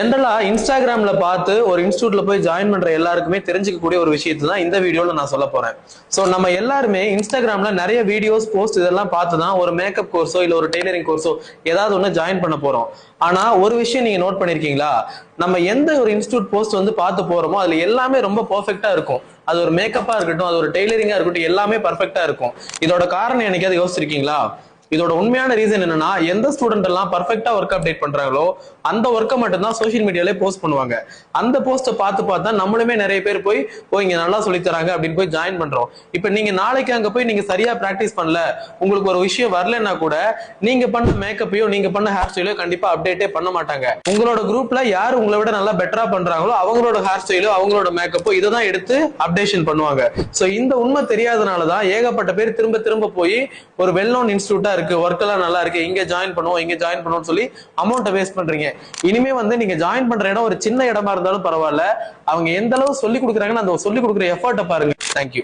ஜென்ரலா இன்ஸ்டாகிராம்ல பார்த்து ஒரு இன்ஸ்டியூட்ல போய் ஜாயின் பண்ற எல்லாருக்குமே தெரிஞ்சுக்கக்கூடிய ஒரு விஷயத்தை தான் இந்த வீடியோல நான் சொல்ல போறேன். சோ நம்ம எல்லாருமே இன்ஸ்டாகிராம்ல நிறைய வீடியோஸ் போஸ்ட் இதெல்லாம் பார்த்து தான் ஒரு மேக்கப் கோர்ஸோ இல்ல ஒரு டெய்லரிங் கோர்ஸோ ஏதாவது ஒண்ணு ஜாயின் பண்ண போறோம். ஆனா ஒரு விஷயம் நீங்க நோட் பண்ணிருக்கீங்களா? நம்ம எந்த ஒரு இன்ஸ்டியூட் போஸ்ட் வந்து பார்த்து போறோமோ அதுல எல்லாமே ரொம்ப பெர்ஃபெக்ட்டா இருக்கும். அது ஒரு மேக்கப்பா இருக்கட்டும், அது ஒரு டெய்லரிங்கா இருக்கட்டும், எல்லாமே பெர்ஃபெக்ட்டா இருக்கும். இதோட காரணம் என்னைக்காவது யோசிச்சிருக்கீங்களா? இதோட உண்மையான ரீசன் என்னன்னா, எந்த ஸ்டூடெண்ட் எல்லாம் பர்ஃபெக்ட்டா ஒர்க் அப்டேட் பண்றாங்களோ அந்த ஒர்க்கை மட்டும் தான் சோஷியல் மீடியாலே போஸ்ட் பண்ணுவாங்க. அந்த போஸ்ட்டை பார்த்து நம்மளுமே நிறைய பேர் போய் இங்க நல்லா சொல்லி தராங்க அப்படின்னு போய் ஜாயின் பண்றோம். இப்ப நீங்க நாளைக்கு அங்க போய் நீங்க சரியா பிராக்டிஸ் பண்ணல, உங்களுக்கு ஒரு விஷயம் வரலன்னா கூட நீங்க பண்ண மேக்கப்பையோ நீங்க பண்ண ஹேர் ஸ்டைலையோ கண்டிப்பா அப்டேட்டே பண்ண மாட்டாங்க. உங்களோட குரூப்ல யார் உங்களை விட நல்லா பெட்டரா பண்றாங்களோ அவங்களோட ஹேர் ஸ்டைலோ அவங்களோட மேக்கப்போ இதை தான் எடுத்து அப்டேஷன் பண்ணுவாங்க. சோ இந்த உண்மை தெரியாதனாலதான் ஏகப்பட்ட பேர் திரும்ப திரும்ப போய் ஒரு வெல் நோன் இன்ஸ்டியூட்டா இருக்கு, ஒர்க் எல்லாம் நல்லா இருக்கு, இங்க ஜாயின் பண்ணுவோம் சொல்லி அமௌண்ட்டை வேஸ்ட் பண்றீங்க. இனிமே வந்து நீங்க ஜாயின் பண்ற இடம் ஒரு சின்ன இடமா இருந்தாலும் பரவாயில்ல, அவங்க எந்த அளவு சொல்லி கொடுக்குறாங்கன்னு அந்த சொல்லி கொடுக்குற எஃபர்ட்டை பாருங்க. தேங்க்யூ.